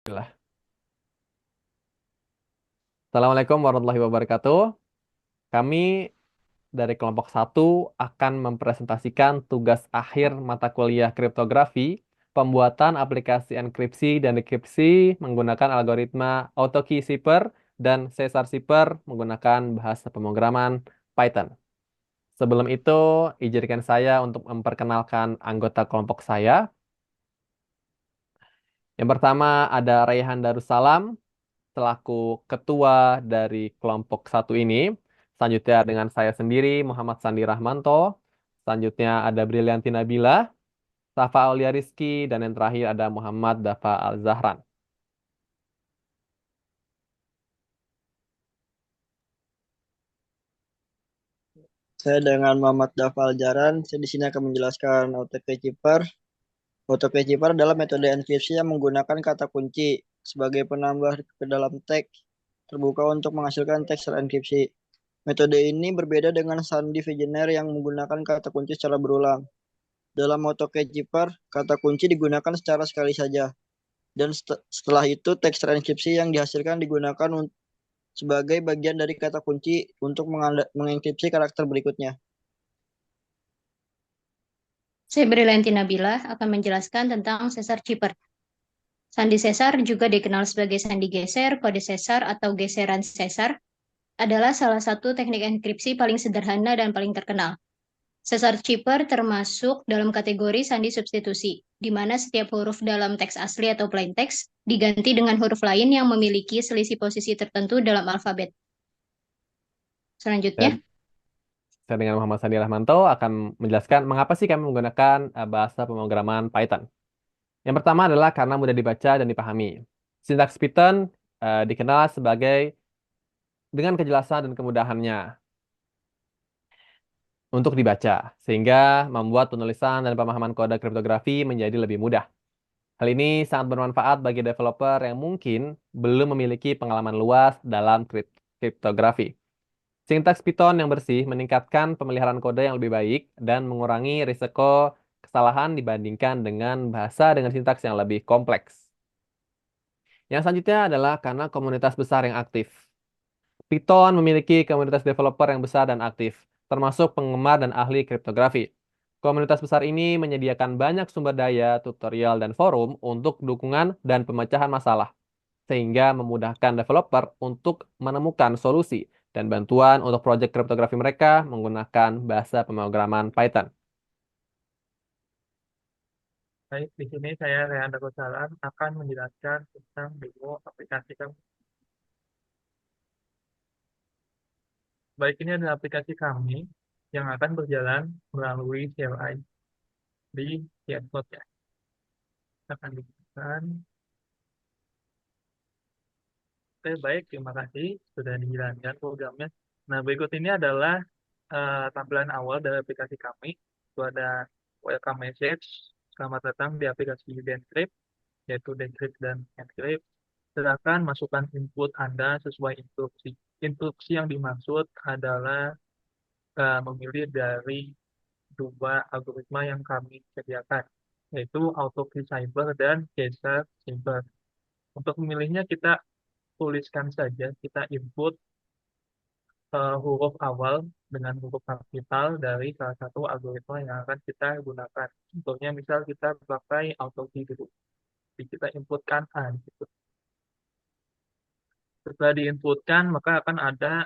Lah. Assalamualaikum warahmatullahi wabarakatuh. Kami dari kelompok satu akan mempresentasikan tugas akhir mata kuliah kriptografi, pembuatan aplikasi enkripsi dan dekripsi menggunakan algoritma AutoKey Cipher dan Caesar Cipher menggunakan bahasa pemrograman Python. Sebelum itu, izinkan saya untuk memperkenalkan anggota kelompok saya. Yang pertama ada Raihan Darussalam, selaku ketua dari kelompok satu ini. Selanjutnya dengan saya sendiri, Muhammad Sandi Rahmanto. Selanjutnya ada Brilianti Nabila, Safa Aulia Rizky, dan yang terakhir ada Muhammad Dafa Al-Zahran. Saya dengan Muhammad Dafal Jaran, saya di sini akan menjelaskan AutoKeyCipher. AutoKeyCipher adalah metode enkripsi yang menggunakan kata kunci sebagai penambah ke dalam teks terbuka untuk menghasilkan teks terenkripsi. Metode ini berbeda dengan sandi Wegener yang menggunakan kata kunci secara berulang. Dalam AutoKeyCipher, kata kunci digunakan secara sekali saja, dan setelah itu teks terenkripsi yang dihasilkan digunakan sebagai bagian dari kata kunci untuk mengenkripsi karakter berikutnya. Saya Brilianti Nabila akan menjelaskan tentang sesar Cipher. Sandi sesar juga dikenal sebagai sandi geser, kode sesar, atau geseran sesar, adalah salah satu teknik enkripsi paling sederhana dan paling terkenal. Sesar Cipher termasuk dalam kategori sandi substitusi, di mana setiap huruf dalam teks asli atau plain text diganti dengan huruf lain yang memiliki selisih posisi tertentu dalam alfabet. Saya, Selanjutnya, saya dengan Muhammad Sandi Rahmanto akan menjelaskan mengapa sih kami menggunakan bahasa pemrograman Python. Yang pertama adalah karena mudah dibaca dan dipahami. Sintaks Python dikenal sebagai dengan kejelasan dan kemudahannya untuk dibaca, sehingga membuat penulisan dan pemahaman kode kriptografi menjadi lebih mudah. Hal ini sangat bermanfaat bagi developer yang mungkin belum memiliki pengalaman luas dalam kriptografi. Sintaks Python yang bersih meningkatkan pemeliharaan kode yang lebih baik dan mengurangi risiko kesalahan dibandingkan dengan bahasa dengan sintaks yang lebih kompleks. Yang selanjutnya adalah karena komunitas besar yang aktif. Python memiliki komunitas developer yang besar dan aktif, termasuk penggemar dan ahli kriptografi. Komunitas besar ini menyediakan banyak sumber daya, tutorial, dan forum untuk dukungan dan pemecahan masalah, sehingga memudahkan developer untuk menemukan solusi dan bantuan untuk proyek kriptografi mereka menggunakan bahasa pemrograman Python. Baik, di sini saya Rehan Darussalam akan menjelaskan tentang demo aplikasi kami. Baik, ini adalah aplikasi kami yang akan berjalan melalui CLI di CSNode ya. Kita akan digunakan. Oke, baik, terima kasih sudah dijalankan programnya. Nah, berikut ini adalah tampilan awal dari aplikasi kami. Itu ada welcome message, selamat datang di aplikasi Decrypt, yaitu Decrypt dan Encrypt. Silakan masukkan input Anda sesuai instruksi. Instruksi yang dimaksud adalah memilih dari dua algoritma yang kami sediakan, yaitu AutoCyber dan Caesar Cipher. Untuk memilihnya kita tuliskan saja, kita input huruf awal dengan huruf kapital dari salah satu algoritma yang akan kita gunakan. Contohnya misal kita pakai AutoKey dulu. Jadi kita inputkan A gitu. Setelah diinputkan, maka akan ada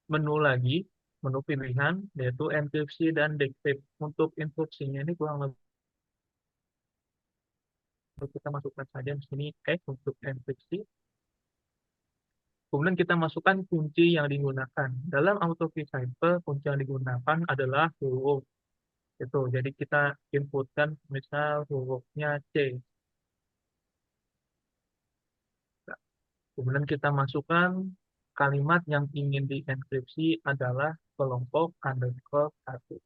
menu lagi, menu pilihan, yaitu enkripsi dan decrypt. Untuk instruksinya ini kurang lebih kita masukkan saja di sini X untuk enkripsi. Kemudian kita masukkan kunci yang digunakan. Dalam AutoKey Cipher, kunci yang digunakan adalah huruf. Itu. Jadi kita inputkan misal hurufnya C. Kemudian kita masukkan kalimat yang ingin dienkripsi adalah kelompok underscore 1.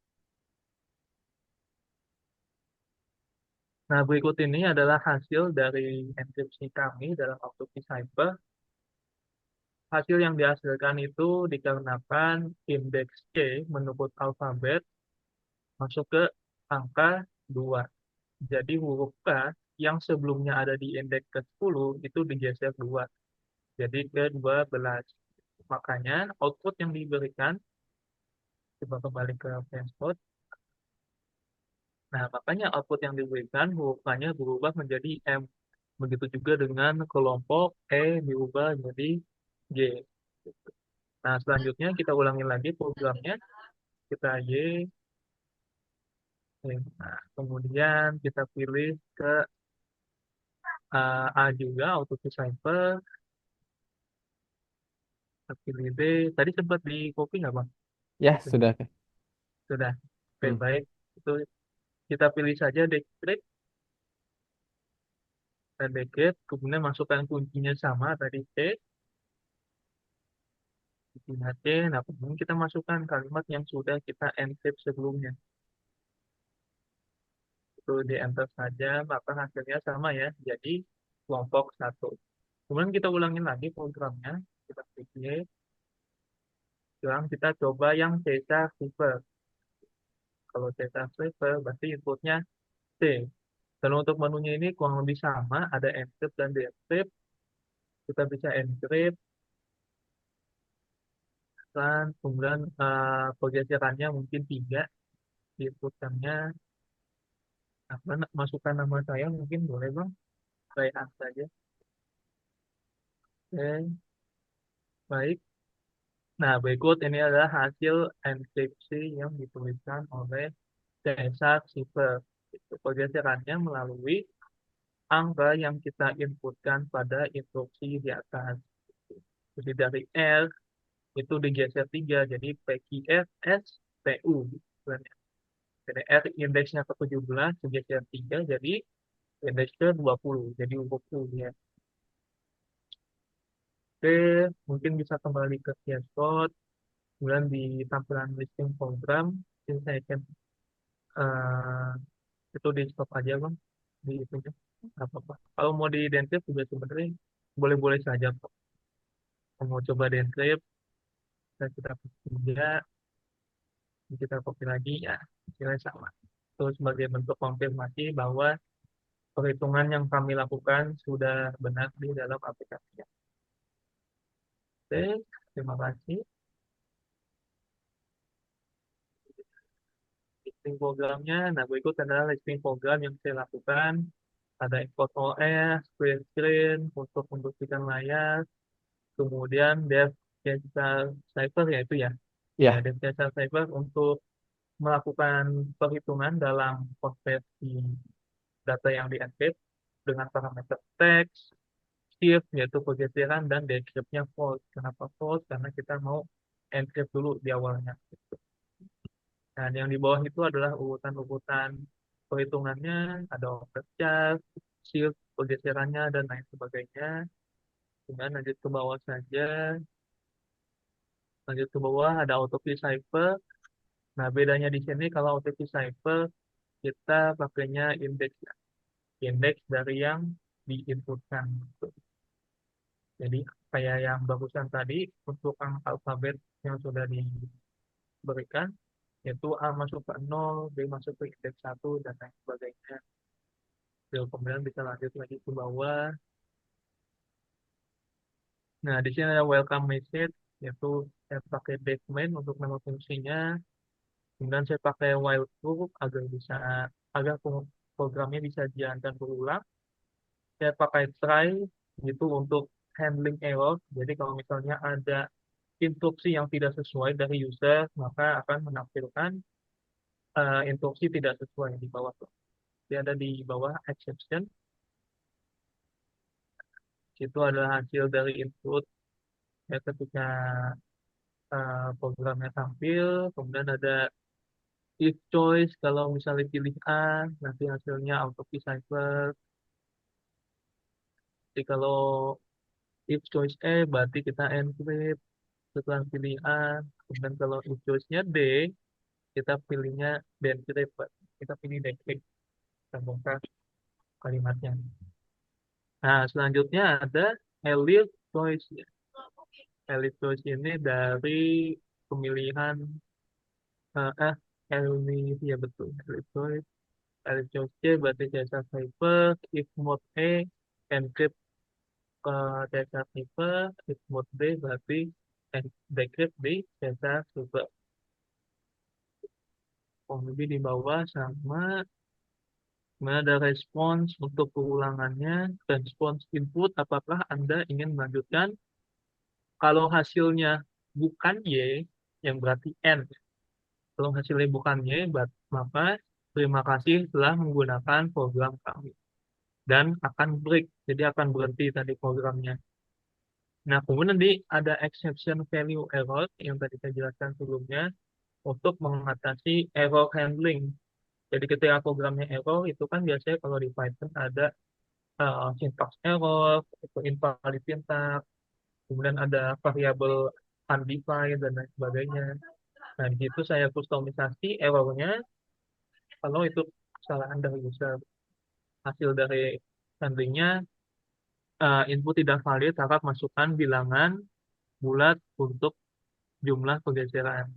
Nah, berikut ini adalah hasil dari enkripsi kami dalam AutoKey Cipher. Hasil yang dihasilkan itu dikarenakan indeks C menurut alfabet masuk ke angka 2. Jadi huruf K yang sebelumnya ada di indeks ke-10 itu digeser 2, jadi ke 12. Makanya output yang diberikan, coba kembali ke Flashcode. Nah, makanya output yang diberikan hurufnya berubah menjadi M. Begitu juga dengan kelompok E diubah menjadi G. Nah, selanjutnya kita ulangi lagi programnya. Kita Y. Nah, kemudian kita pilih ke A juga, auto decipher. Kita pilih B. Tadi sempat di copy nggak, Bang? Ya, Itunya. sudah. Sudah. Oke, Hmm. baik. Itu kita pilih saja decrypt. Kita decrypt, kemudian masukkan kuncinya sama tadi C. Kuncinya C. Nah, kemudian kita masukkan kalimat yang sudah kita encrypt sebelumnya. Itu di enter saja, maka hasilnya sama ya. Jadi kelompok 1. Kemudian kita ulangi lagi programnya. Kita klik Y. Sekarang kita coba yang Caesar Cipher. Kalau Caesar Cipher berarti inputnya C. Dan untuk menunya ini kurang lebih sama, ada encrypt dan decrypt. Kita bisa encrypt, dan kemudian pergeserannya mungkin 3, diinputkannya. Apa, masukkan nama saya mungkin boleh, Bang. Rayhan saja. Oke, baik. Nah, berikut ini adalah hasil enkripsi yang dituliskan oleh Caesar Cipher. Itu pergeserannya melalui angka yang kita inputkan pada instruksi di atas. Jadi dari R itu digeser 3, jadi PQR S PU. Jadi R indeksnya ke 17 digeser 3, jadi indeks ke 20, jadi huruf U ya. Oke, mungkin bisa kembali ke dashboard, kemudian di tampilan listing program, ini saya akan eh, itu di stop aja, Bang, di itunya. Nggak apa-apa. Kalau mau di densif juga sebenarnya boleh-boleh saja kok. Kalau mau coba densif, kita juga kita copy lagi ya, hasilnya sama. Terus sebagai bentuk konfirmasi bahwa perhitungan yang kami lakukan sudah benar di dalam aplikasinya. Oke, terima kasih. Listing programnya, nah berikut adalah listing program yang saya lakukan. Ada export OS, split screen, untuk membersihkan layar, kemudian dev data cipher ya itu ya. Ya, Ya, dev data cipher untuk melakukan perhitungan dalam konversi data yang di-encrypt dengan parameter text, shift yaitu pergeseran, dan decryptnya false. Kenapa false? Karena kita mau encrypt dulu di awalnya. Dan yang di bawah itu adalah urutan-urutan perhitungannya, ada overcharge, shift, pergeserannya, dan lain sebagainya. Kemudian lanjut ke bawah saja. Lanjut ke bawah ada auto decipher. Nah, bedanya di sini kalau auto decipher kita pakainya indeks, indeks dari yang diinputkan. Jadi kayak yang bagusan tadi, untuk angka alfabet yang sudah diberikan, yaitu A masuk ke 0, B masuk ke indeks 1, dan lain sebagainya. Lalu kemudian bisa lanjut lagi ke bawah. Nah, di sini ada welcome message, yaitu saya pakai main untuk nama fungsinya. Kemudian saya pakai while loop agar programnya bisa dijalankan berulang. Saya pakai try gitu untuk handling error. Jadi kalau misalnya ada instruksi yang tidak sesuai dari user, maka akan menampilkan instruksi tidak sesuai di bawah. Jadi ada di bawah exception. Itu adalah hasil dari input ya, ketika programnya tampil. Kemudian ada if choice, kalau misalnya pilih A, nanti hasilnya auto decipher. Jadi kalau if choice E, berarti kita encrypt setelah pilih A. Kemudian kalau if choice-nya D, kita pilihnya decrypt. Kita pilih decrypt, kita bongkar kalimatnya. Nah, selanjutnya ada elite choice. Elite choice ini dari pemilihan elite, ya betul, elite choice. Elif C berarti Caesar cipher, if mode A encrypt ke Caesar cipher, if mode B berarti decrypt di Caesar cipher. Kemudian di bawah sama, kemudian ada respons untuk pengulangannya, respons input apakah Anda ingin melanjutkan. Kalau hasilnya bukan Y, yang berarti N. Kalau hasilnya bukan Y, maka terima kasih telah menggunakan program kami. Dan akan break, jadi akan berhenti tadi programnya. Nah, kemudian nanti ada exception value error yang tadi saya jelaskan sebelumnya untuk mengatasi error handling. Jadi ketika programnya error, itu kan biasanya kalau di Python ada syntax error, itu invalid syntax, kemudian ada variabel undefined, dan lain sebagainya. Nah, di situ saya kustomisasi errornya kalau itu kesalahan dari user. Hasil dari handlingnya input tidak valid, harap masukkan bilangan bulat untuk jumlah pergeseran.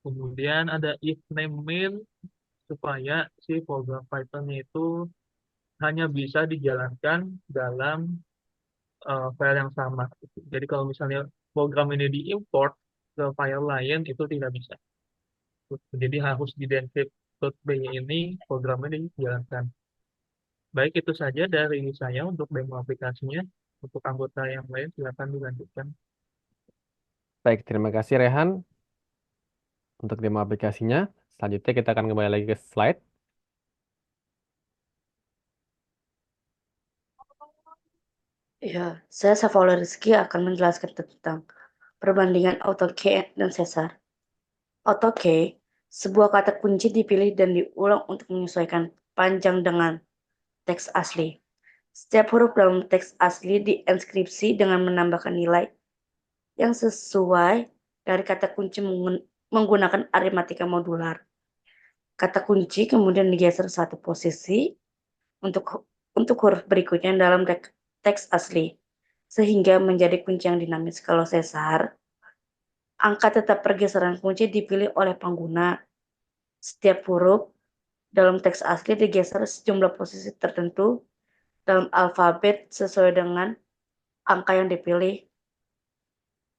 Kemudian ada if name main supaya si program Python itu hanya bisa dijalankan dalam file yang sama. Jadi kalau misalnya program ini diimport ke file lain itu tidak bisa. Jadi harus di .by ini programnya dijalankan. Baik, itu saja dari saya untuk demo aplikasinya. Untuk anggota yang lain silakan dilanjutkan. Baik, terima kasih Rehan untuk demo aplikasinya. Selanjutnya kita akan kembali lagi ke slide. Ya, saya Safaula Rizky akan menjelaskan tentang perbandingan AutoCAD dan Caesar. AutoCAD, sebuah kata kunci dipilih dan diulang untuk menyesuaikan panjang dengan teks asli. Setiap huruf dalam teks asli dienkripsi dengan menambahkan nilai yang sesuai dari kata kunci menggunakan aritmatika modular. Kata kunci kemudian digeser satu posisi untuk huruf berikutnya dalam teks asli, sehingga menjadi kunci yang dinamis. Kalau Caesar, angka tetap pergeseran kunci dipilih oleh pengguna. Setiap huruf dalam teks asli digeser sejumlah posisi tertentu dalam alfabet sesuai dengan angka yang dipilih,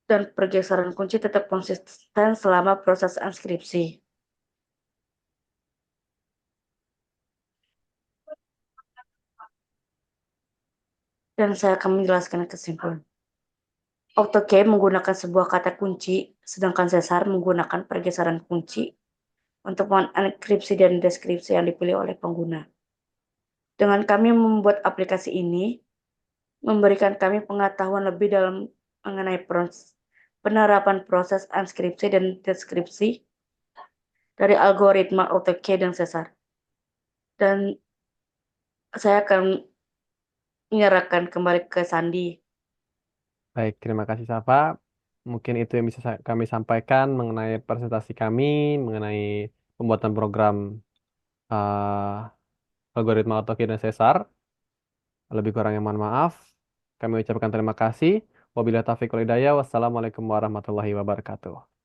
dan pergeseran kunci tetap konsisten selama proses inskripsi. Dan saya akan menjelaskan kesimpulan. AutoCAD menggunakan sebuah kata kunci, sedangkan Caesar menggunakan pergeseran kunci untuk mengenkripsi dan deskripsi yang dipilih oleh pengguna. Dengan kami membuat aplikasi ini, memberikan kami pengetahuan lebih dalam mengenai penerapan proses inskripsi dan deskripsi dari algoritma AutoCAD dan Caesar. Dan saya akan menyerahkan kembali ke Sandi. Baik, terima kasih Safa. Mungkin itu yang bisa kami sampaikan mengenai presentasi kami, mengenai pembuatan program algoritma AutoCAD dan Caesar. Lebih kurangnya mohon maaf. Kami ucapkan terima kasih. Wabillahi taufiq wal hidayah. Wassalamualaikum warahmatullahi wabarakatuh.